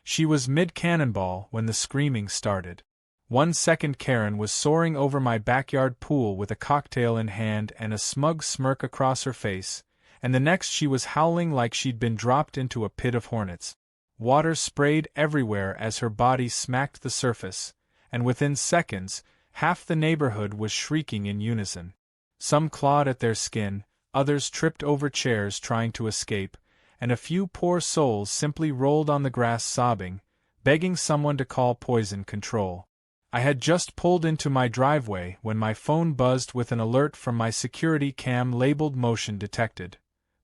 She was mid-cannonball when the screaming started. 1 second Karen was soaring over my backyard pool with a cocktail in hand and a smug smirk across her face, and the next she was howling like she'd been dropped into a pit of hornets. Water sprayed everywhere as her body smacked the surface, and within seconds, half the neighborhood was shrieking in unison. Some clawed at their skin, others tripped over chairs trying to escape, and a few poor souls simply rolled on the grass sobbing, begging someone to call poison control. I had just pulled into my driveway when my phone buzzed with an alert from my security cam labeled motion detected.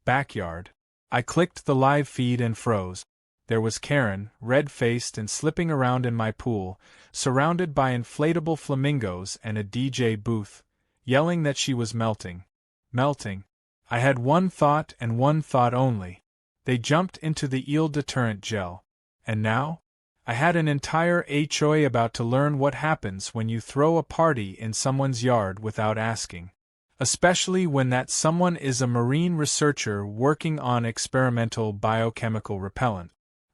Backyard. I clicked the live feed and froze. There was Karen, red-faced and slipping around in my pool, surrounded by inflatable flamingos and a DJ booth, yelling that she was melting. Melting. I had one thought and one thought only. They jumped into the Eel Deterrent gel. And now? I had an entire HOA about to learn what happens when you throw a party in someone's yard without asking. Especially when that someone is a marine researcher working on experimental biochemical repellent.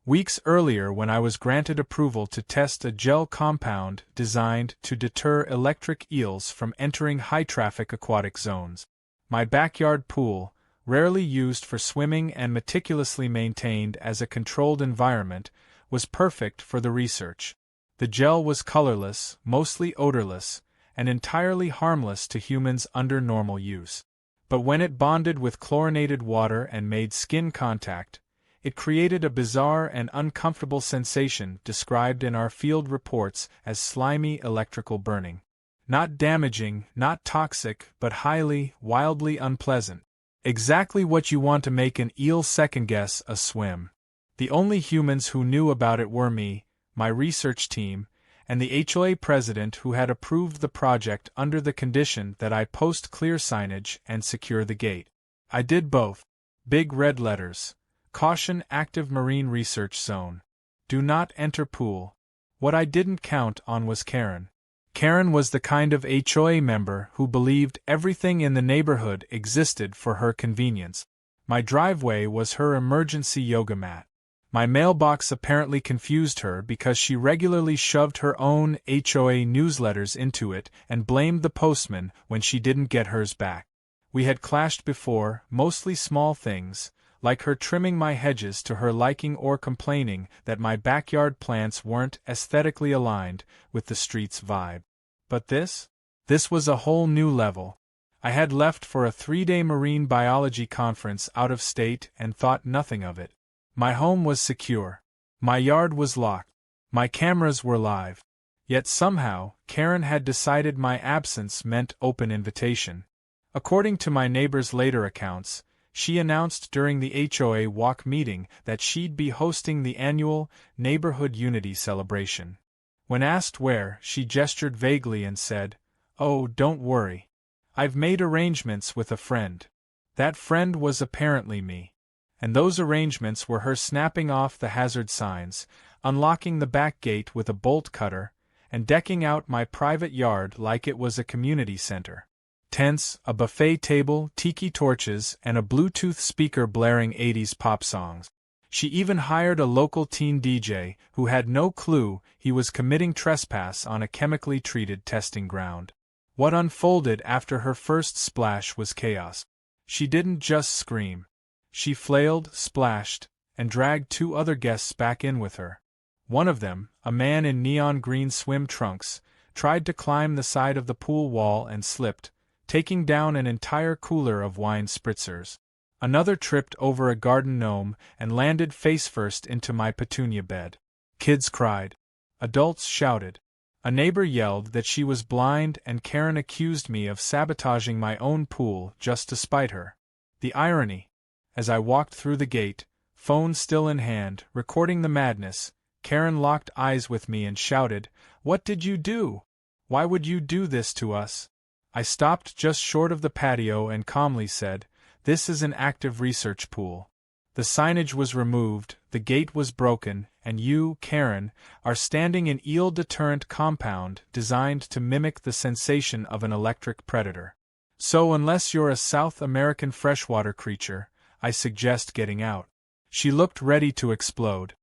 Weeks earlier, when I was granted approval to test a gel compound designed to deter electric eels from entering high-traffic aquatic zones. My backyard pool, rarely used for swimming and meticulously maintained as a controlled environment, was perfect for the research. The gel was colorless, mostly odorless, and entirely harmless to humans under normal use. But when it bonded with chlorinated water and made skin contact, it created a bizarre and uncomfortable sensation described in our field reports as slimy electrical burning. Not damaging, not toxic, but highly, wildly unpleasant. Exactly what you want to make an eel second-guess a swim. The only humans who knew about it were me, my research team, and the HOA president who had approved the project under the condition that I post clear signage and secure the gate. I did both. Big red letters. Caution: active marine research zone. Do not enter pool. What I didn't count on was Karen. Karen was the kind of HOA member who believed everything in the neighborhood existed for her convenience. My driveway was her emergency yoga mat. My mailbox apparently confused her because she regularly shoved her own HOA newsletters into it and blamed the postman when she didn't get hers back. We had clashed before, mostly small things, like her trimming my hedges to her liking or complaining that my backyard plants weren't aesthetically aligned with the street's vibe. But this was a whole new level. I had left for a 3-day marine biology conference out of state and thought nothing of it. My home was secure. My yard was locked. My cameras were live. Yet somehow, Karen had decided my absence meant open invitation. According to my neighbor's later accounts, she announced during the HOA walk meeting that she'd be hosting the annual Neighborhood Unity celebration. When asked where, she gestured vaguely and said, "Oh, don't worry. I've made arrangements with a friend." That friend was apparently me. And those arrangements were her snapping off the hazard signs, unlocking the back gate with a bolt cutter, and decking out my private yard like it was a community center. Tents, a buffet table, tiki torches, and a Bluetooth speaker blaring 80s pop songs. She even hired a local teen DJ who had no clue he was committing trespass on a chemically treated testing ground. What unfolded after her first splash was chaos. She didn't just scream. She flailed, splashed, and dragged 2 other guests back in with her. One of them, a man in neon green swim trunks, tried to climb the side of the pool wall and slipped, taking down an entire cooler of wine spritzers. Another tripped over a garden gnome and landed face-first into my petunia bed. Kids cried. Adults shouted. A neighbor yelled that she was blind, and Karen accused me of sabotaging my own pool just to spite her. The irony. As I walked through the gate, phone still in hand, recording the madness, Karen locked eyes with me and shouted, "What did you do? Why would you do this to us?" I stopped just short of the patio and calmly said, "This is an active research pool. The signage was removed, the gate was broken, and you, Karen, are standing in Eel Deterrent compound designed to mimic the sensation of an electric predator. So unless you're a South American freshwater creature, I suggest getting out." She looked ready to explode.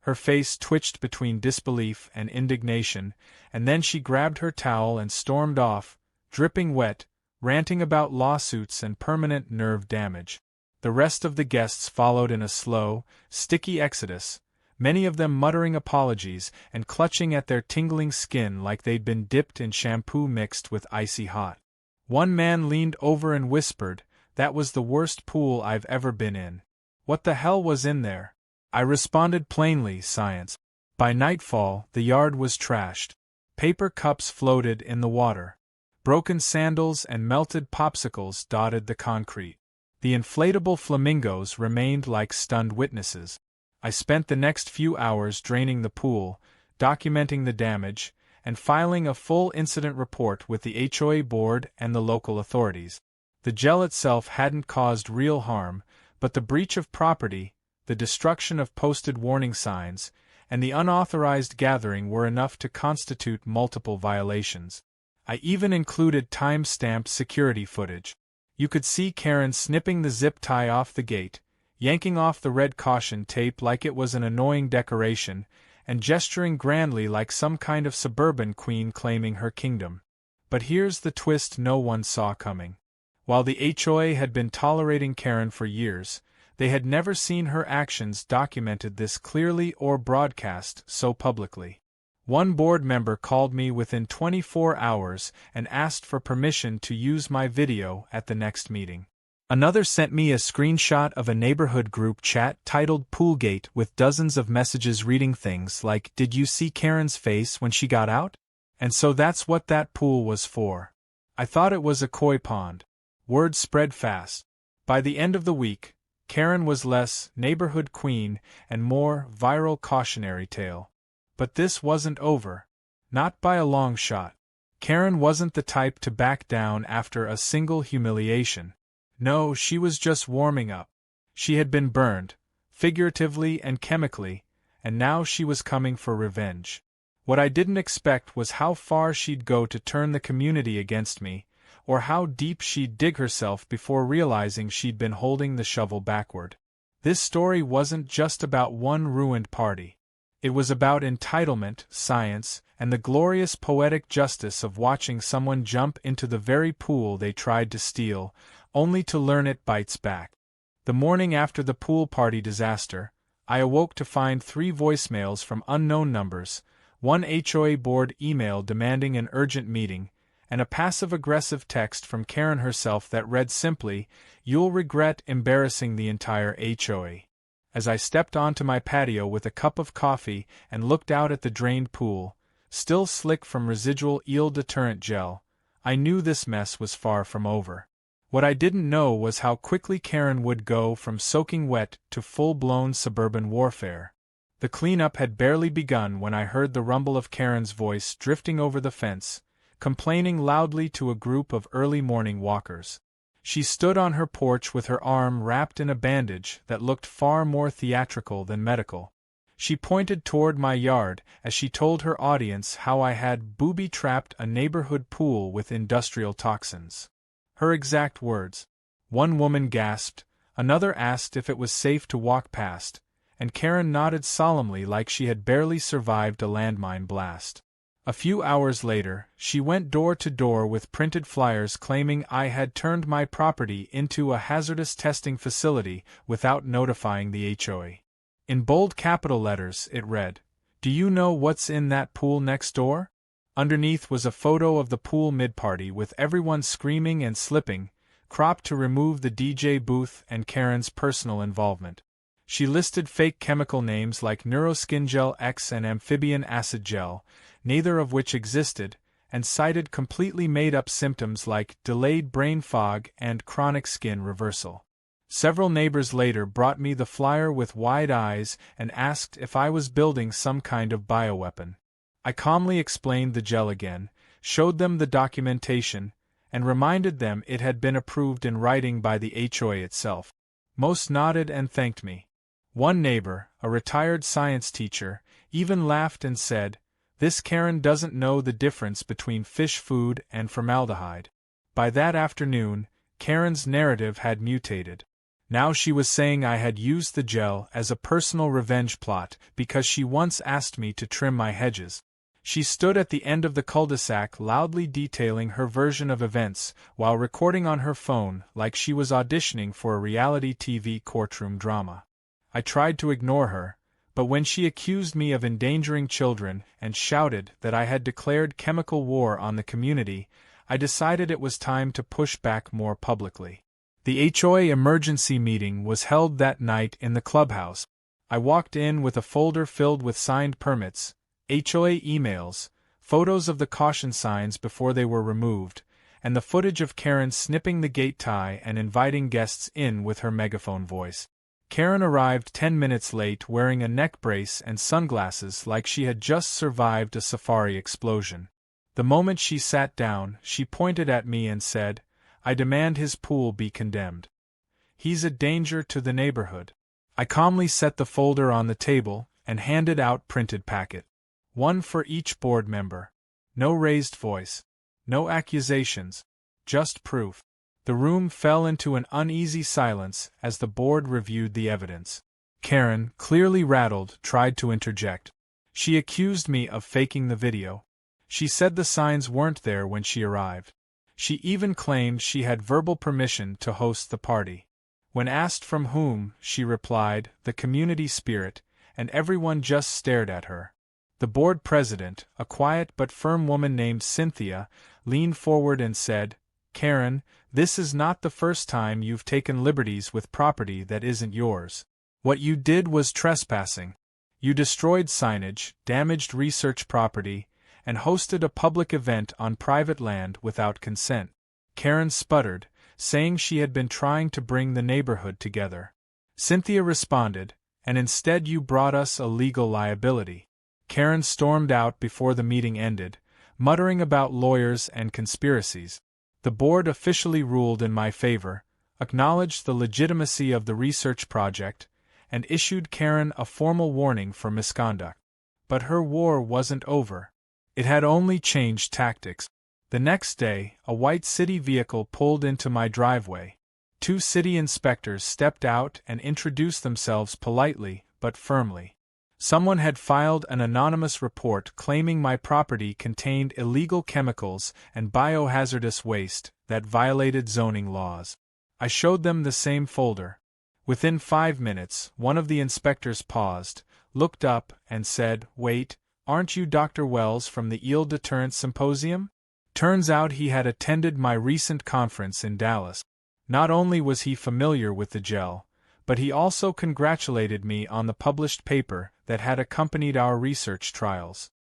Her face twitched between disbelief and indignation, and then she grabbed her towel and stormed off, dripping wet, ranting about lawsuits and permanent nerve damage. The rest of the guests followed in a slow, sticky exodus, many of them muttering apologies and clutching at their tingling skin like they'd been dipped in shampoo mixed with icy hot. One man leaned over and whispered, "That was the worst pool I've ever been in. What the hell was in there?" I responded plainly, "Science." By nightfall, the yard was trashed. Paper cups floated in the water. Broken sandals and melted popsicles dotted the concrete. The inflatable flamingos remained like stunned witnesses. I spent the next few hours draining the pool, documenting the damage, and filing a full incident report with the HOA board and the local authorities. The gel itself hadn't caused real harm, but the breach of property, the destruction of posted warning signs, and the unauthorized gathering were enough to constitute multiple violations. I even included time-stamped security footage. You could see Karen snipping the zip tie off the gate, yanking off the red caution tape like it was an annoying decoration, and gesturing grandly like some kind of suburban queen claiming her kingdom. But here's the twist no one saw coming. While the HOA had been tolerating Karen for years, they had never seen her actions documented this clearly or broadcast so publicly. One board member called me within 24 hours and asked for permission to use my video at the next meeting. Another sent me a screenshot of a neighborhood group chat titled Poolgate with dozens of messages reading things like, "Did you see Karen's face when she got out?" And so that's what that pool was for. I thought it was a koi pond. Word spread fast. By the end of the week, Karen was less neighborhood queen and more viral cautionary tale. But this wasn't over. Not by a long shot. Karen wasn't the type to back down after a single humiliation. No, she was just warming up. She had been burned, figuratively and chemically, and now she was coming for revenge. What I didn't expect was how far she'd go to turn the community against me, or how deep she'd dig herself before realizing she'd been holding the shovel backward. This story wasn't just about one ruined party. It was about entitlement, science, and the glorious poetic justice of watching someone jump into the very pool they tried to steal, only to learn it bites back. The morning after the pool party disaster, I awoke to find 3 voicemails from unknown numbers, one HOA board email demanding an urgent meeting, and a passive-aggressive text from Karen herself that read simply, "You'll regret embarrassing the entire HOA." As I stepped onto my patio with a cup of coffee and looked out at the drained pool, still slick from residual Eel Deterrent gel, I knew this mess was far from over. What I didn't know was how quickly Karen would go from soaking wet to full-blown suburban warfare. The cleanup had barely begun when I heard the rumble of Karen's voice drifting over the fence, complaining loudly to a group of early morning walkers. She stood on her porch with her arm wrapped in a bandage that looked far more theatrical than medical. She pointed toward my yard as she told her audience how I had booby-trapped a neighborhood pool with industrial toxins. Her exact words. One woman gasped, another asked if it was safe to walk past, and Karen nodded solemnly like she had barely survived a landmine blast. A few hours later, she went door to door with printed flyers claiming I had turned my property into a hazardous testing facility without notifying the HOA. In bold capital letters, it read, "Do you know what's in that pool next door?" Underneath was a photo of the pool mid-party with everyone screaming and slipping, cropped to remove the DJ booth and Karen's personal involvement. She listed fake chemical names like Neuroskin Gel X and Amphibian Acid Gel, neither of which existed, and cited completely made-up symptoms like delayed brain fog and chronic skin reversal. Several neighbors later brought me the flyer with wide eyes and asked if I was building some kind of bioweapon. I calmly explained the gel again, showed them the documentation, and reminded them it had been approved in writing by the HOA itself. Most nodded and thanked me. One neighbor, a retired science teacher, even laughed and said, "This Karen doesn't know the difference between fish food and formaldehyde." By that afternoon, Karen's narrative had mutated. Now she was saying I had used the gel as a personal revenge plot because she once asked me to trim my hedges. She stood at the end of the cul-de-sac loudly detailing her version of events while recording on her phone like she was auditioning for a reality TV courtroom drama. I tried to ignore her, but when she accused me of endangering children and shouted that I had declared chemical war on the community, I decided it was time to push back more publicly. The HOA emergency meeting was held that night in the clubhouse. I walked in with a folder filled with signed permits, HOA emails, photos of the caution signs before they were removed, and the footage of Karen snipping the gate tie and inviting guests in with her megaphone voice. Karen arrived 10 minutes late wearing a neck brace and sunglasses like she had just survived a safari explosion. The moment she sat down, she pointed at me and said, "I demand his pool be condemned. He's a danger to the neighborhood." I calmly set the folder on the table and handed out printed packet. One for each board member. No raised voice. No accusations. Just proof. The room fell into an uneasy silence as the board reviewed the evidence. Karen, clearly rattled, tried to interject. She accused me of faking the video. She said the signs weren't there when she arrived. She even claimed she had verbal permission to host the party. When asked from whom, she replied, "The community spirit," and everyone just stared at her. The board president, a quiet but firm woman named Cynthia, leaned forward and said, "Karen, this is not the first time you've taken liberties with property that isn't yours. What you did was trespassing. You destroyed signage, damaged research property, and hosted a public event on private land without consent." Karen sputtered, saying she had been trying to bring the neighborhood together. Cynthia responded, "And instead you brought us a legal liability." Karen stormed out before the meeting ended, muttering about lawyers and conspiracies. The board officially ruled in my favor, acknowledged the legitimacy of the research project, and issued Karen a formal warning for misconduct. But her war wasn't over. It had only changed tactics. The next day, a white city vehicle pulled into my driveway. 2 city inspectors stepped out and introduced themselves politely but firmly. Someone had filed an anonymous report claiming my property contained illegal chemicals and biohazardous waste that violated zoning laws. I showed them the same folder. Within 5 minutes, one of the inspectors paused, looked up, and said, "Wait, aren't you Dr. Wells from the Eel Deterrent Symposium?" Turns out he had attended my recent conference in Dallas. Not only was he familiar with the gel, but he also congratulated me on the published paper that had accompanied our research trials.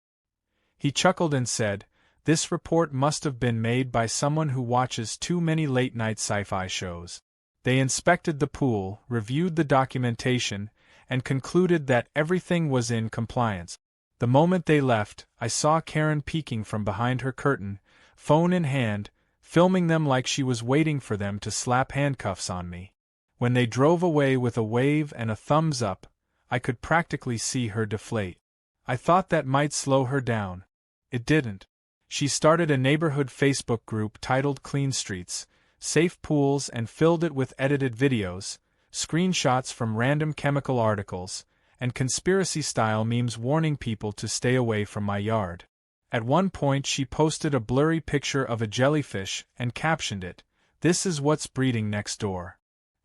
He chuckled and said, "This report must have been made by someone who watches too many late-night sci-fi shows." They inspected the pool, reviewed the documentation, and concluded that everything was in compliance. The moment they left, I saw Karen peeking from behind her curtain, phone in hand, filming them like she was waiting for them to slap handcuffs on me. When they drove away with a wave and a thumbs up, I could practically see her deflate. I thought that might slow her down. It didn't. She started a neighborhood Facebook group titled Clean Streets, Safe Pools, and filled it with edited videos, screenshots from random chemical articles, and conspiracy-style memes warning people to stay away from my yard. At one point she posted a blurry picture of a jellyfish and captioned it, "This is what's breeding next door."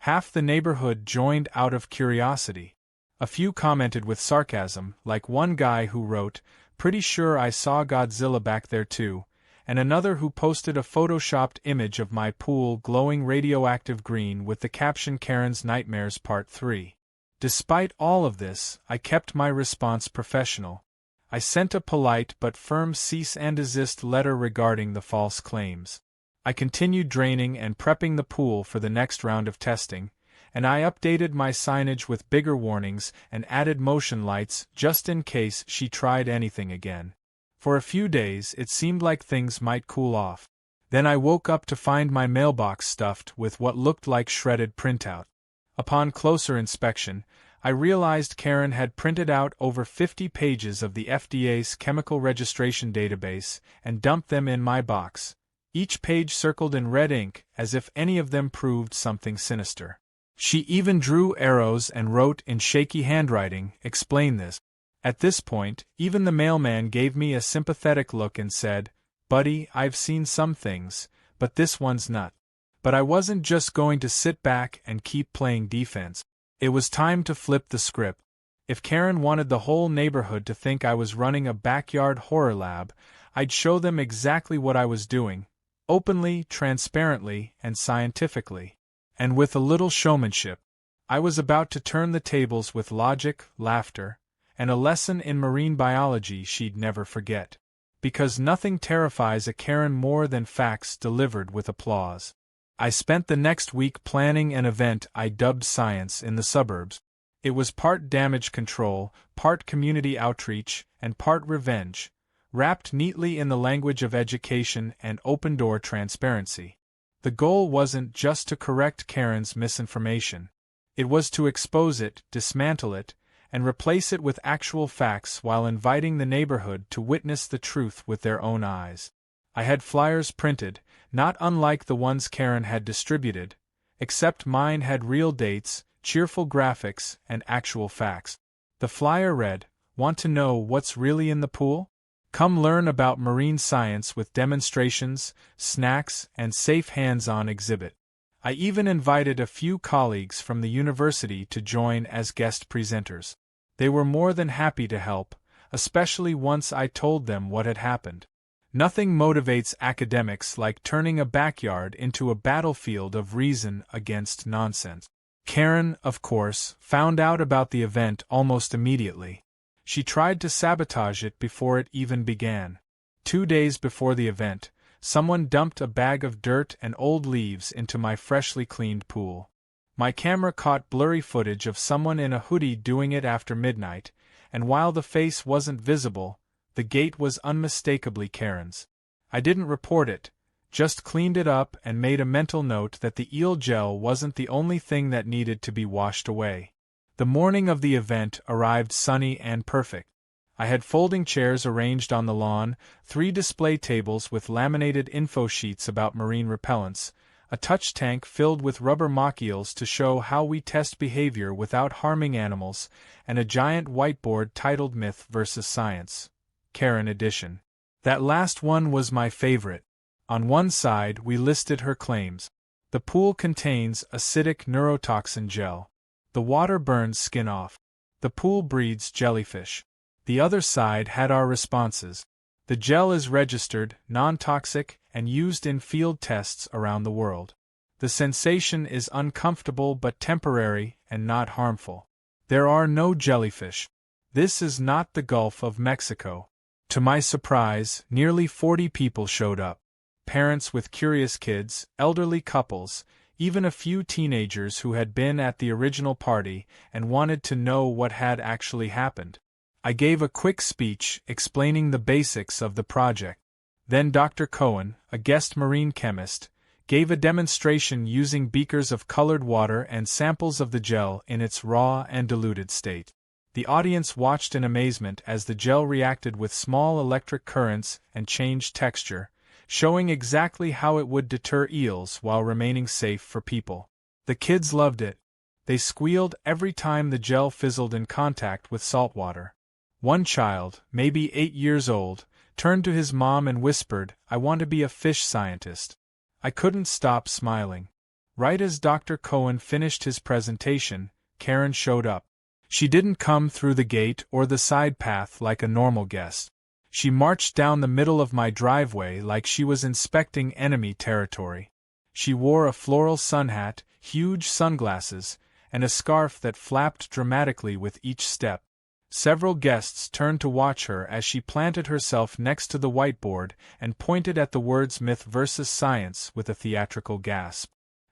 Half the neighborhood joined out of curiosity. A few commented with sarcasm, like one guy who wrote, "Pretty sure I saw Godzilla back there too," and another who posted a photoshopped image of my pool glowing radioactive green with the caption "Karen's Nightmares Part 3. Despite all of this, I kept my response professional. I sent a polite but firm cease and desist letter regarding the false claims. I continued draining and prepping the pool for the next round of testing, and I updated my signage with bigger warnings and added motion lights just in case she tried anything again. For a few days it seemed like things might cool off. Then I woke up to find my mailbox stuffed with what looked like shredded printout. Upon closer inspection, I realized Karen had printed out over 50 pages of the FDA's chemical registration database and dumped them in my box, each page circled in red ink as if any of them proved something sinister. She even drew arrows and wrote in shaky handwriting, "Explain this." At this point, even the mailman gave me a sympathetic look and said, "Buddy, I've seen some things, but this one's not." But I wasn't just going to sit back and keep playing defense. It was time to flip the script. If Karen wanted the whole neighborhood to think I was running a backyard horror lab, I'd show them exactly what I was doing, openly, transparently, and scientifically. And with a little showmanship. I was about to turn the tables with logic, laughter, and a lesson in marine biology she'd never forget. Because nothing terrifies a Karen more than facts delivered with applause. I spent the next week planning an event I dubbed Science in the Suburbs. It was part damage control, part community outreach, and part revenge, wrapped neatly in the language of education and open-door transparency. The goal wasn't just to correct Karen's misinformation. It was to expose it, dismantle it, and replace it with actual facts while inviting the neighborhood to witness the truth with their own eyes. I had flyers printed, not unlike the ones Karen had distributed, except mine had real dates, cheerful graphics, and actual facts. The flyer read, "Want to know what's really in the pool? Come learn about marine science with demonstrations, snacks, and safe hands-on exhibit." I even invited a few colleagues from the university to join as guest presenters. They were more than happy to help, especially once I told them what had happened. Nothing motivates academics like turning a backyard into a battlefield of reason against nonsense. Karen, of course, found out about the event almost immediately. She tried to sabotage it before it even began. 2 days before the event, someone dumped a bag of dirt and old leaves into my freshly cleaned pool. My camera caught blurry footage of someone in a hoodie doing it after midnight, and while the face wasn't visible, the gate was unmistakably Karen's. I didn't report it, just cleaned it up and made a mental note that the eel gel wasn't the only thing that needed to be washed away. The morning of the event arrived sunny and perfect. I had folding chairs arranged on the lawn, 3 display tables with laminated info sheets about marine repellents, a touch tank filled with rubber mock eels to show how we test behavior without harming animals, and a giant whiteboard titled Myth vs. Science, Karen edition. That last one was my favorite. On one side we listed her claims. The pool contains acidic neurotoxin gel. The water burns skin off. The pool breeds jellyfish. The other side had our responses. The gel is registered, non-toxic, and used in field tests around the world. The sensation is uncomfortable but temporary and not harmful. There are no jellyfish. This is not the Gulf of Mexico. To my surprise, nearly 40 people showed up. Parents with curious kids, elderly couples, even a few teenagers who had been at the original party and wanted to know what had actually happened. I gave a quick speech explaining the basics of the project. Then Dr. Cohen, a guest marine chemist, gave a demonstration using beakers of colored water and samples of the gel in its raw and diluted state. The audience watched in amazement as the gel reacted with small electric currents and changed texture, showing exactly how it would deter eels while remaining safe for people. The kids loved it. They squealed every time the gel fizzled in contact with salt water. One child, maybe 8 years old, turned to his mom and whispered, "I want to be a fish scientist." I couldn't stop smiling. Right as Dr. Cohen finished his presentation, Karen showed up. She didn't come through the gate or the side path like a normal guest. She marched down the middle of my driveway like she was inspecting enemy territory. She wore a floral sun hat, huge sunglasses, and a scarf that flapped dramatically with each step. Several guests turned to watch her as she planted herself next to the whiteboard and pointed at the words Myth vs. Science with a theatrical gasp.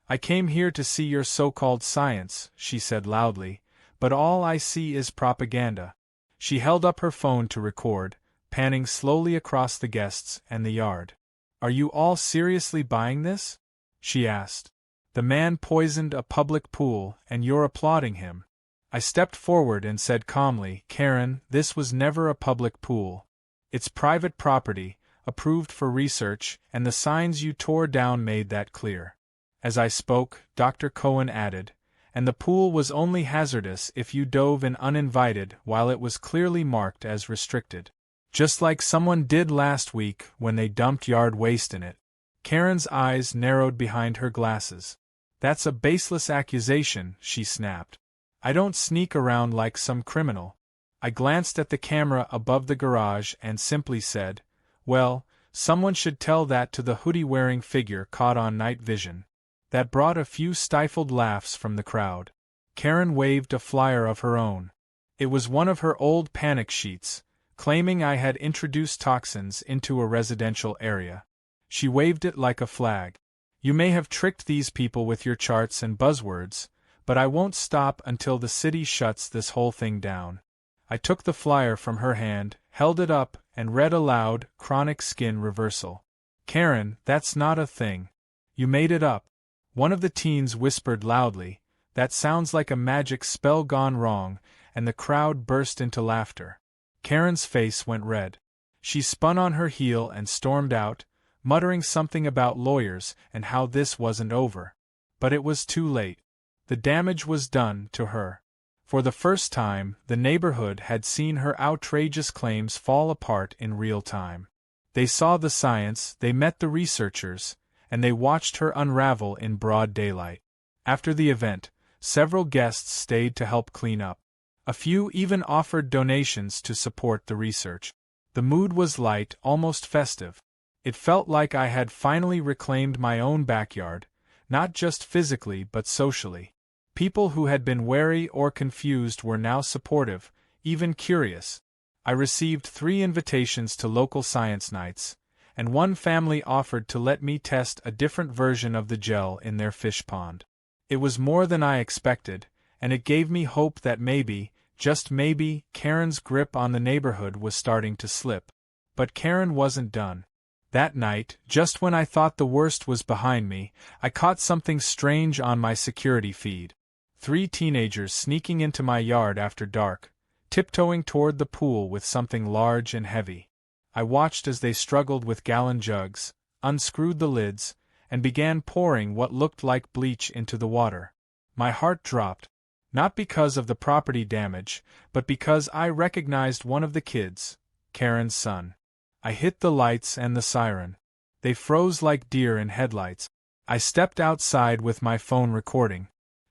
"I came here to see your so-called science," she said loudly, "but all I see is propaganda." She held up her phone to record, panning slowly across the guests and the yard. "Are you all seriously buying this?" she asked. "The man poisoned a public pool, and you're applauding him." I stepped forward and said calmly, "Karen, this was never a public pool. It's private property, approved for research, and the signs you tore down made that clear." As I spoke, Dr. Cohen added, and the pool was only hazardous if you dove in uninvited while it was clearly marked as restricted. Just like someone did last week when they dumped yard waste in it. Karen's eyes narrowed behind her glasses. That's a baseless accusation, she snapped. I don't sneak around like some criminal. I glanced at the camera above the garage and simply said, well, someone should tell that to the hoodie-wearing figure caught on night vision. That brought a few stifled laughs from the crowd. Karen waved a flyer of her own. It was one of her old panic sheets, claiming I had introduced toxins into a residential area. She waved it like a flag. You may have tricked these people with your charts and buzzwords, but I won't stop until the city shuts this whole thing down. I took the flyer from her hand, held it up, and read aloud, chronic skin reversal. Karen, that's not a thing. You made it up. One of the teens whispered loudly, that sounds like a magic spell gone wrong, and the crowd burst into laughter. Karen's face went red. She spun on her heel and stormed out, muttering something about lawyers and how this wasn't over. But it was too late. The damage was done to her. For the first time, the neighborhood had seen her outrageous claims fall apart in real time. They saw the science, they met the researchers, and they watched her unravel in broad daylight. After the event, several guests stayed to help clean up. A few even offered donations to support the research. The mood was light, almost festive. It felt like I had finally reclaimed my own backyard, not just physically but socially. People who had been wary or confused were now supportive, even curious. I received 3 invitations to local science nights, and one family offered to let me test a different version of the gel in their fish pond. It was more than I expected, and it gave me hope that maybe, just maybe, Karen's grip on the neighborhood was starting to slip. But Karen wasn't done. That night, just when I thought the worst was behind me, I caught something strange on my security feed. 3 teenagers sneaking into my yard after dark, tiptoeing toward the pool with something large and heavy. I watched as they struggled with gallon jugs, unscrewed the lids, and began pouring what looked like bleach into the water. My heart dropped, not because of the property damage, but because I recognized one of the kids, Karen's son. I hit the lights and the siren. They froze like deer in headlights. I stepped outside with my phone recording.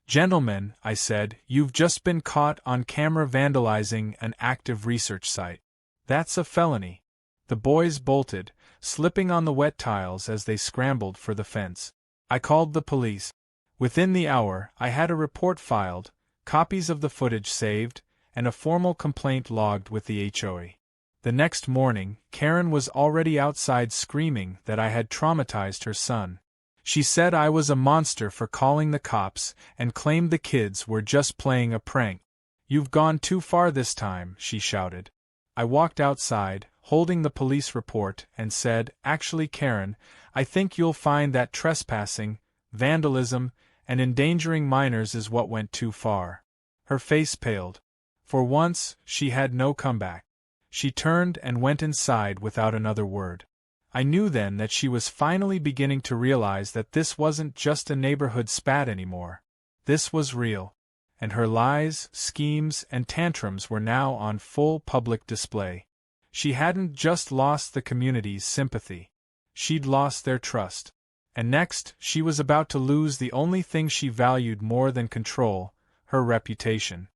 "Gentlemen," I said, "you've just been caught on camera vandalizing an active research site. That's a felony." The boys bolted, slipping on the wet tiles as they scrambled for the fence. I called the police. Within the hour, I had a report filed, copies of the footage saved, and a formal complaint logged with the HOA. The next morning, Karen was already outside screaming that I had traumatized her son. She said I was a monster for calling the cops and claimed the kids were just playing a prank. "You've gone too far this time," she shouted. I walked outside, holding the police report, and said, "Actually, Karen, I think you'll find that trespassing, vandalism, and endangering minors is what went too far." Her face paled. For once, she had no comeback. She turned and went inside without another word. I knew then that she was finally beginning to realize that this wasn't just a neighborhood spat anymore. This was real. And her lies, schemes, and tantrums were now on full public display. She hadn't just lost the community's sympathy. She'd lost their trust. And next, she was about to lose the only thing she valued more than control, her reputation.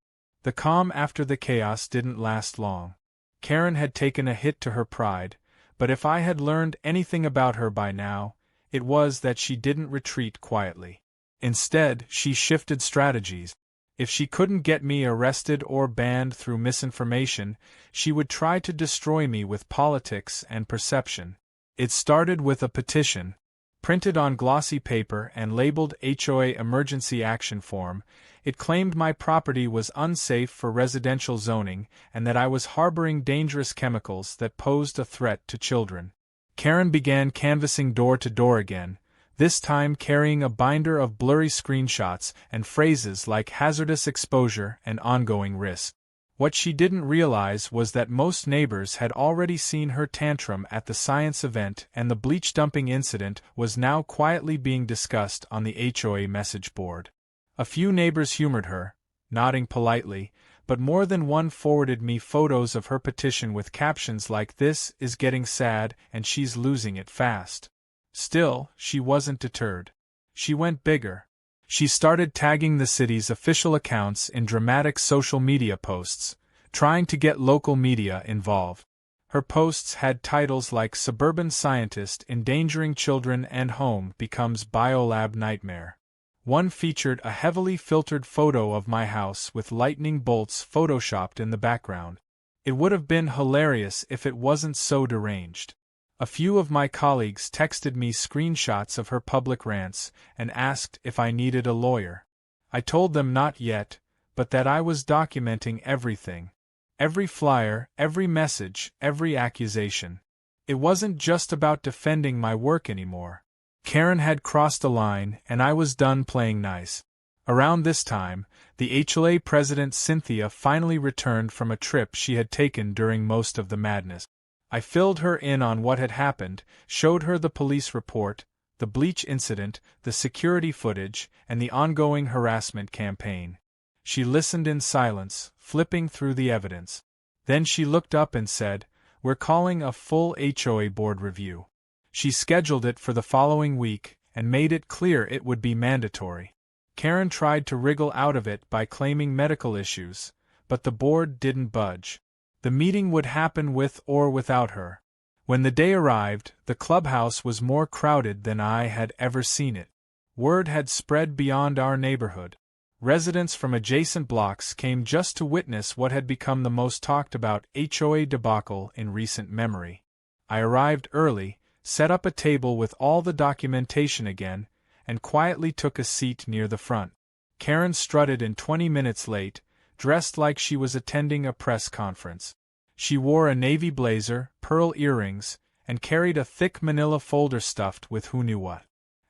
The calm after the chaos didn't last long. Karen had taken a hit to her pride, but if I had learned anything about her by now, it was that she didn't retreat quietly. Instead, she shifted strategies. If she couldn't get me arrested or banned through misinformation, she would try to destroy me with politics and perception. It started with a petition. Printed on glossy paper and labeled HOA Emergency Action Form, it claimed my property was unsafe for residential zoning and that I was harboring dangerous chemicals that posed a threat to children. Karen began canvassing door to door again, this time carrying a binder of blurry screenshots and phrases like hazardous exposure and ongoing risk. What she didn't realize was that most neighbors had already seen her tantrum at the science event, and the bleach dumping incident was now quietly being discussed on the HOA message board. A few neighbors humored her, nodding politely, but more than one forwarded me photos of her petition with captions like "This is getting sad and she's losing it fast." Still, she wasn't deterred. She went bigger. She started tagging the city's official accounts in dramatic social media posts, trying to get local media involved. Her posts had titles like "Suburban Scientist Endangering Children and Home Becomes Biolab Nightmare." One featured a heavily filtered photo of my house with lightning bolts photoshopped in the background. It would have been hilarious if it wasn't so deranged. A few of my colleagues texted me screenshots of her public rants and asked if I needed a lawyer. I told them not yet, but that I was documenting everything. Every flyer, every message, every accusation. It wasn't just about defending my work anymore. Karen had crossed a line, and I was done playing nice. Around this time, the HOA president Cynthia finally returned from a trip she had taken during most of the madness. I filled her in on what had happened, showed her the police report, the bleach incident, the security footage, and the ongoing harassment campaign. She listened in silence, flipping through the evidence. Then she looked up and said, "We're calling a full HOA board review." She scheduled it for the following week, and made it clear it would be mandatory. Karen tried to wriggle out of it by claiming medical issues, but the board didn't budge. The meeting would happen with or without her. When the day arrived, the clubhouse was more crowded than I had ever seen it. Word had spread beyond our neighborhood. Residents from adjacent blocks came just to witness what had become the most talked about HOA debacle in recent memory. I arrived early, set up a table with all the documentation again, and quietly took a seat near the front. Karen strutted in 20 minutes late, dressed like she was attending a press conference. She wore a navy blazer, pearl earrings, and carried a thick manila folder stuffed with who knew what.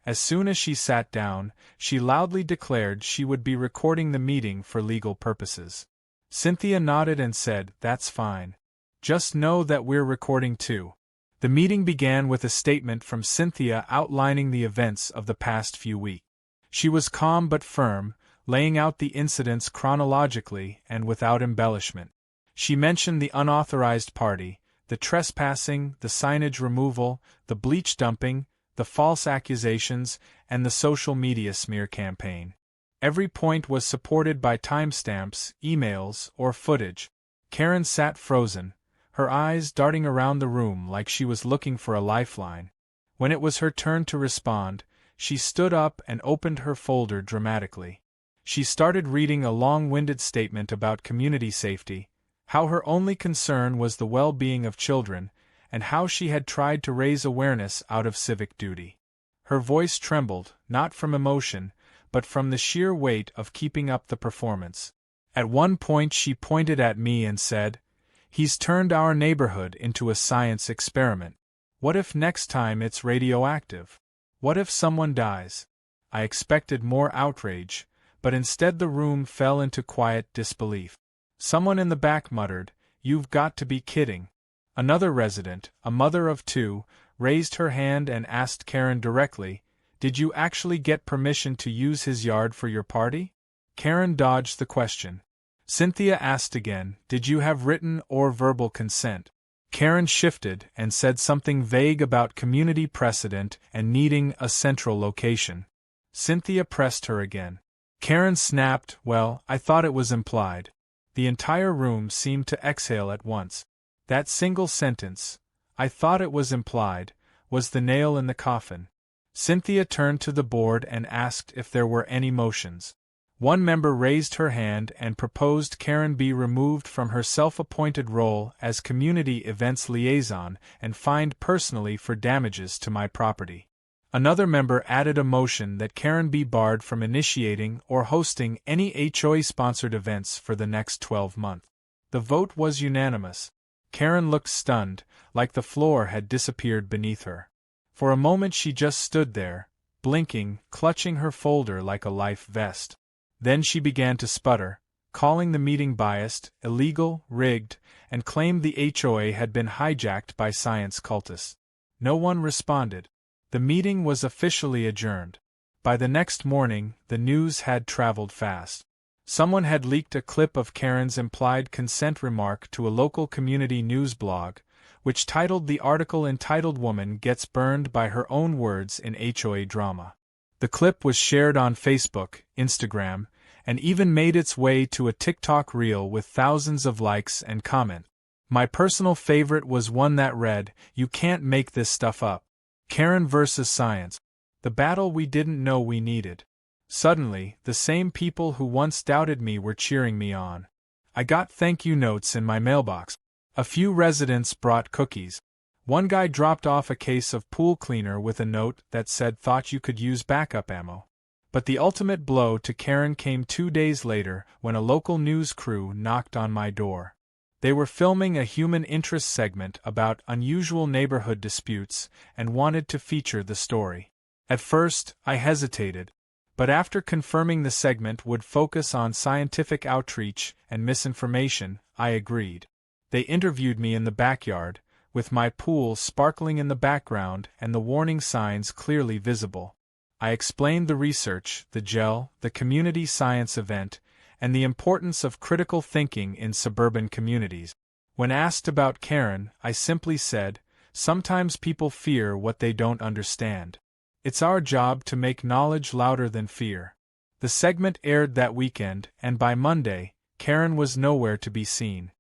As soon as she sat down, she loudly declared she would be recording the meeting for legal purposes. Cynthia nodded and said, "That's fine. Just know that we're recording too." The meeting began with a statement from Cynthia outlining the events of the past few weeks. She was calm but firm, laying out the incidents chronologically and without embellishment. She mentioned the unauthorized party, the trespassing, the signage removal, the bleach dumping, the false accusations, and the social media smear campaign. Every point was supported by timestamps, emails, or footage. Karen sat frozen, her eyes darting around the room like she was looking for a lifeline. When it was her turn to respond, she stood up and opened her folder dramatically. She started reading a long-winded statement about community safety, how her only concern was the well-being of children, and how she had tried to raise awareness out of civic duty. Her voice trembled, not from emotion, but from the sheer weight of keeping up the performance. At one point she pointed at me and said, "He's turned our neighborhood into a science experiment. What if next time it's radioactive? What if someone dies?" I expected more outrage, but instead the room fell into quiet disbelief. Someone in the back muttered, "You've got to be kidding." Another resident, a mother of two, raised her hand and asked Karen directly, "Did you actually get permission to use his yard for your party?" Karen dodged the question. Cynthia asked again, "Did you have written or verbal consent?" Karen shifted and said something vague about community precedent and needing a central location. Cynthia pressed her again. Karen snapped, "Well, I thought it was implied." The entire room seemed to exhale at once. That single sentence, "I thought it was implied," was the nail in the coffin. Cynthia turned to the board and asked if there were any motions. One member raised her hand and proposed Karen be removed from her self-appointed role as community events liaison and fined personally for damages to my property. Another member added a motion that Karen be barred from initiating or hosting any HOA-sponsored events for the next 12 months. The vote was unanimous. Karen looked stunned, like the floor had disappeared beneath her. For a moment she just stood there, blinking, clutching her folder like a life vest. Then she began to sputter, calling the meeting biased, illegal, rigged, and claimed the HOA had been hijacked by science cultists. No one responded. The meeting was officially adjourned. By the next morning, the news had traveled fast. Someone had leaked a clip of Karen's implied consent remark to a local community news blog, which titled the article entitled "Woman Gets Burned by Her Own Words in HOA Drama." The clip was shared on Facebook, Instagram, and even made its way to a TikTok reel with thousands of likes and comments. My personal favorite was one that read, "You can't make this stuff up. Karen versus science. The battle we didn't know we needed." Suddenly, the same people who once doubted me were cheering me on. I got thank you notes in my mailbox. A few residents brought cookies. One guy dropped off a case of pool cleaner with a note that said thought you could use backup ammo. But the ultimate blow to Karen came 2 days later when a local news crew knocked on my door. They were filming a human interest segment about unusual neighborhood disputes and wanted to feature the story. At first, I hesitated, but after confirming the segment would focus on scientific outreach and misinformation, I agreed. They interviewed me in the backyard, with my pool sparkling in the background and the warning signs clearly visible. I explained the research, the gel, the community science event, and the importance of critical thinking in suburban communities. When asked about Karen, I simply said, "Sometimes people fear what they don't understand. It's our job to make knowledge louder than fear." The segment aired that weekend, and by Monday, Karen was nowhere to be seen.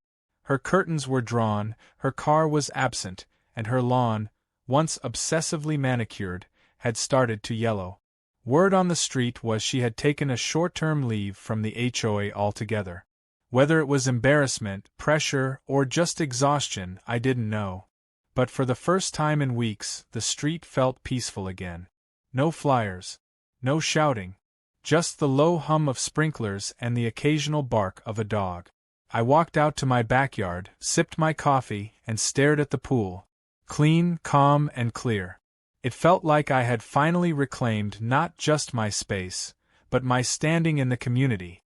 Her curtains were drawn, her car was absent, and her lawn, once obsessively manicured, had started to yellow. Word on the street was she had taken a short-term leave from the HOA altogether. Whether it was embarrassment, pressure, or just exhaustion, I didn't know. But for the first time in weeks, the street felt peaceful again. No flyers. No shouting. Just the low hum of sprinklers and the occasional bark of a dog. I walked out to my backyard, sipped my coffee, and stared at the pool. Clean, calm, and clear. It felt like I had finally reclaimed not just my space, but my standing in the community.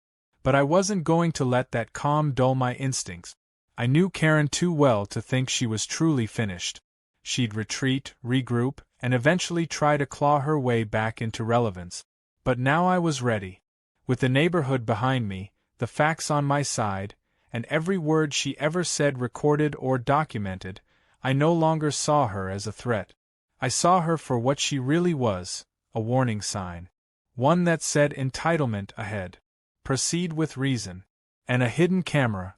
But I wasn't going to let that calm dull my instincts. I knew Karen too well to think she was truly finished. She'd retreat, regroup, and eventually try to claw her way back into relevance. But now I was ready. With the neighborhood behind me, the facts on my side, and every word she ever said recorded or documented, I no longer saw her as a threat. I saw her for what she really was, a warning sign. One that said entitlement ahead. Proceed with reason. And a hidden camera.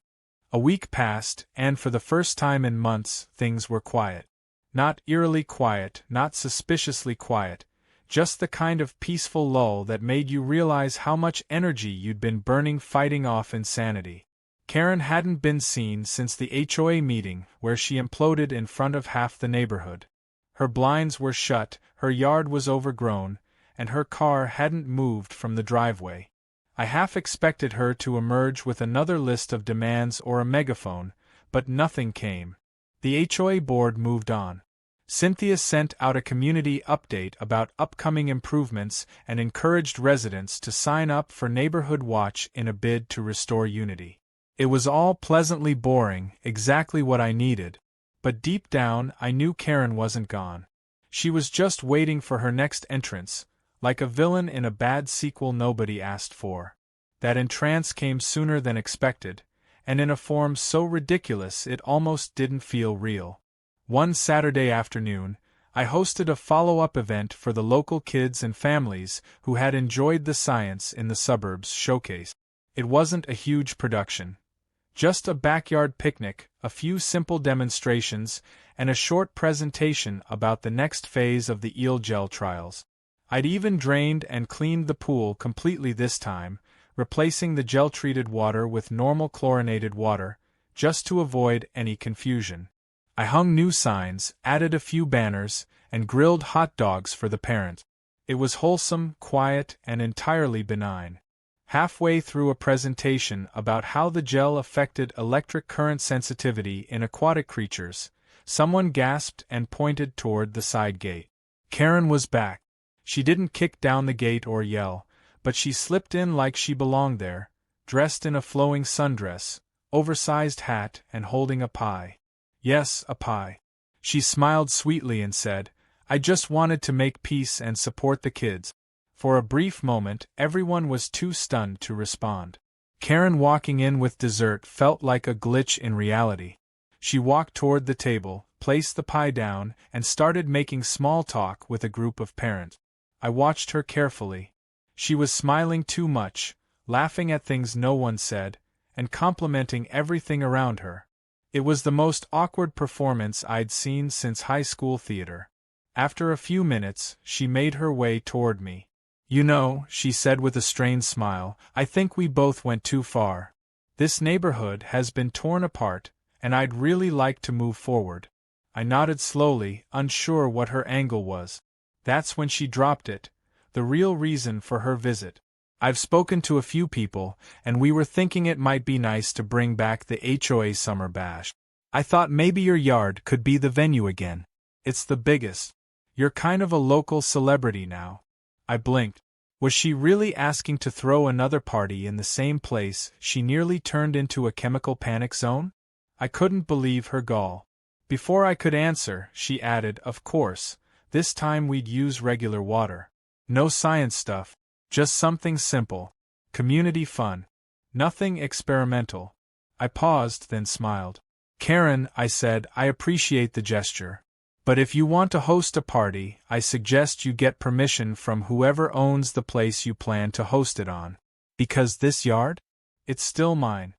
A week passed, and for the first time in months, things were quiet. Not eerily quiet, not suspiciously quiet, just the kind of peaceful lull that made you realize how much energy you'd been burning fighting off insanity. Karen hadn't been seen since the HOA meeting where she imploded in front of half the neighborhood. Her blinds were shut, her yard was overgrown, and her car hadn't moved from the driveway. I half expected her to emerge with another list of demands or a megaphone, but nothing came. The HOA board moved on. Cynthia sent out a community update about upcoming improvements and encouraged residents to sign up for Neighborhood Watch in a bid to restore unity. It was all pleasantly boring, exactly what I needed. But deep down, I knew Karen wasn't gone. She was just waiting for her next entrance, like a villain in a bad sequel nobody asked for. That entrance came sooner than expected, and in a form so ridiculous it almost didn't feel real. One Saturday afternoon, I hosted a follow-up event for the local kids and families who had enjoyed the Science in the Suburbs showcase. It wasn't a huge production. Just a backyard picnic, a few simple demonstrations, and a short presentation about the next phase of the eel gel trials. I'd even drained and cleaned the pool completely this time, replacing the gel-treated water with normal chlorinated water, just to avoid any confusion. I hung new signs, added a few banners, and grilled hot dogs for the parents. It was wholesome, quiet, and entirely benign. Halfway through a presentation about how the gel affected electric current sensitivity in aquatic creatures, someone gasped and pointed toward the side gate. Karen was back. She didn't kick down the gate or yell, but she slipped in like she belonged there, dressed in a flowing sundress, oversized hat, and holding a pie. Yes, a pie. She smiled sweetly and said, "I just wanted to make peace and support the kids." For a brief moment, everyone was too stunned to respond. Karen walking in with dessert felt like a glitch in reality. She walked toward the table, placed the pie down, and started making small talk with a group of parents. I watched her carefully. She was smiling too much, laughing at things no one said, and complimenting everything around her. It was the most awkward performance I'd seen since high school theater. After a few minutes, she made her way toward me. "You know," she said with a strained smile, "I think we both went too far. This neighborhood has been torn apart, and I'd really like to move forward." I nodded slowly, unsure what her angle was. That's when she dropped it, the real reason for her visit. "I've spoken to a few people, and we were thinking it might be nice to bring back the HOA Summer Bash. I thought maybe your yard could be the venue again. It's the biggest. You're kind of a local celebrity now." I blinked. Was she really asking to throw another party in the same place she nearly turned into a chemical panic zone? I couldn't believe her gall. Before I could answer, she added, "Of course, this time we'd use regular water. No science stuff, just something simple. Community fun. Nothing experimental." I paused, then smiled. "Karen," I said, "I appreciate the gesture. But if you want to host a party, I suggest you get permission from whoever owns the place you plan to host it on. Because this yard? It's still mine."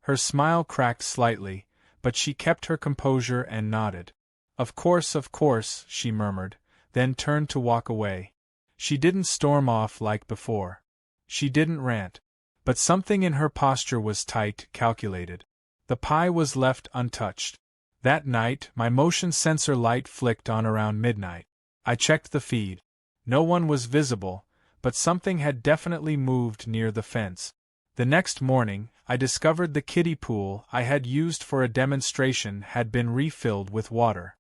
Her smile cracked slightly, but she kept her composure and nodded. Of course," she murmured, then turned to walk away. She didn't storm off like before. She didn't rant. But something in her posture was tight, calculated. The pie was left untouched. That night, my motion sensor light flicked on around midnight. I checked the feed. No one was visible, but something had definitely moved near the fence. The next morning, I discovered the kiddie pool I had used for a demonstration had been refilled with water.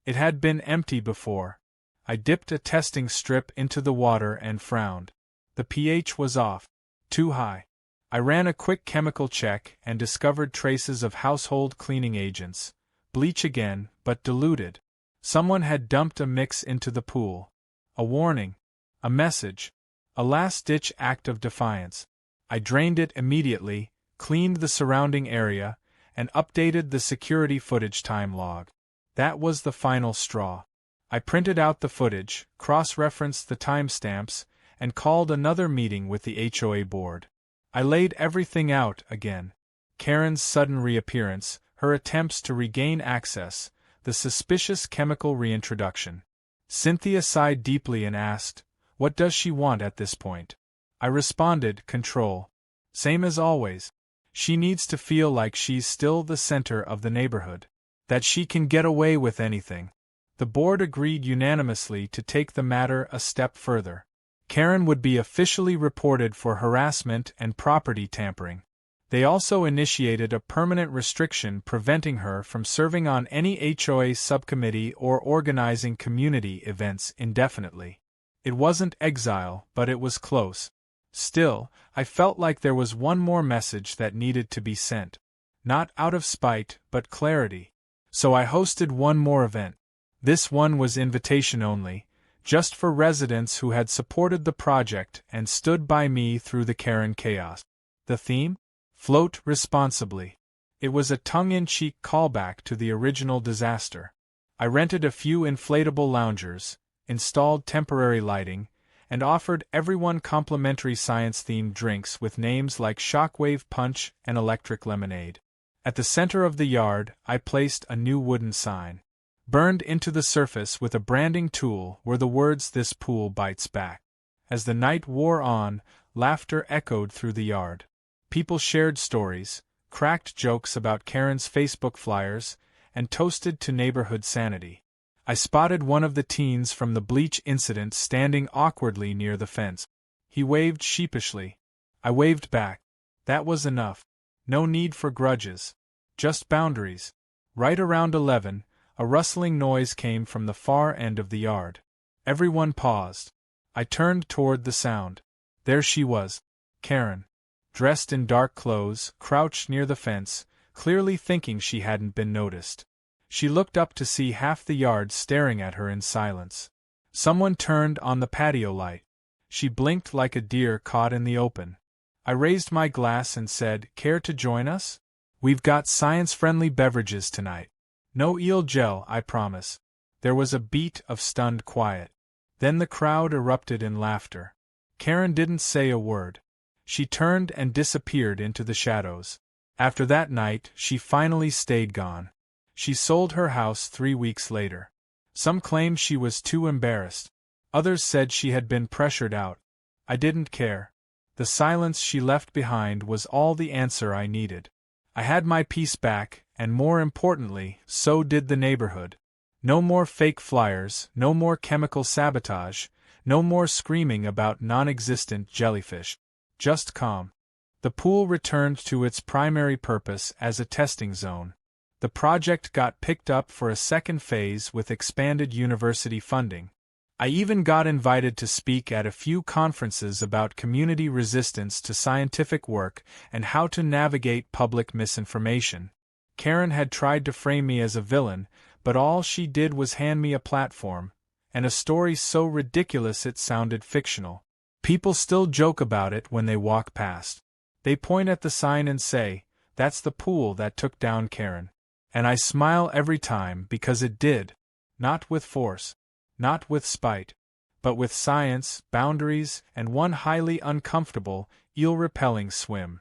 It had been empty before. I dipped a testing strip into the water and frowned. The pH was off. Too high. I ran a quick chemical check and discovered traces of household cleaning agents. Bleach again, but diluted. Someone had dumped a mix into the pool. A warning. A message. A last-ditch act of defiance. I drained it immediately, cleaned the surrounding area, and updated the security footage time log. That was the final straw. I printed out the footage, cross-referenced the timestamps, and called another meeting with the HOA board. I laid everything out again. Karen's sudden reappearance, her attempts to regain access, the suspicious chemical reintroduction. Cynthia sighed deeply and asked, "What does she want at this point?" I responded, "Control. Same as always. She needs to feel like she's still the center of the neighborhood. That she can get away with anything." The board agreed unanimously to take the matter a step further. Karen would be officially reported for harassment and property tampering. They also initiated a permanent restriction preventing her from serving on any HOA subcommittee or organizing community events indefinitely. It wasn't exile, but it was close. Still, I felt like there was one more message that needed to be sent. Not out of spite, but clarity. So I hosted one more event. This one was invitation only, just for residents who had supported the project and stood by me through the Karen chaos. The theme? Float responsibly. It was a tongue-in-cheek callback to the original disaster. I rented a few inflatable loungers, installed temporary lighting, and offered everyone complimentary science-themed drinks with names like Shockwave Punch and Electric Lemonade. At the center of the yard, I placed a new wooden sign. Burned into the surface with a branding tool were the words, "This pool bites back." As the night wore on, laughter echoed through the yard. People shared stories, cracked jokes about Karen's Facebook flyers, and toasted to neighborhood sanity. I spotted one of the teens from the bleach incident standing awkwardly near the fence. He waved sheepishly. I waved back. That was enough. No need for grudges. Just boundaries. Right around 11, a rustling noise came from the far end of the yard. Everyone paused. I turned toward the sound. There she was, Karen. Dressed in dark clothes, crouched near the fence, clearly thinking she hadn't been noticed. She looked up to see half the yard staring at her in silence. Someone turned on the patio light. She blinked like a deer caught in the open. I raised my glass and said, "Care to join us? We've got science-friendly beverages tonight. No eel gel, I promise." There was a beat of stunned quiet. Then the crowd erupted in laughter. Karen didn't say a word. She turned and disappeared into the shadows. After that night, she finally stayed gone. She sold her house 3 weeks later. Some claimed she was too embarrassed. Others said she had been pressured out. I didn't care. The silence she left behind was all the answer I needed. I had my peace back, and more importantly, so did the neighborhood. No more fake flyers, no more chemical sabotage, no more screaming about non-existent jellyfish. Just calm. The pool returned to its primary purpose as a testing zone. The project got picked up for a second phase with expanded university funding. I even got invited to speak at a few conferences about community resistance to scientific work and how to navigate public misinformation. Karen had tried to frame me as a villain, but all she did was hand me a platform, and a story so ridiculous it sounded fictional. People still joke about it when they walk past. They point at the sign and say, "That's the pool that took down Karen." And I smile every time because it did. Not with force. Not with spite. But with science, boundaries, and one highly uncomfortable, eel-repelling swim.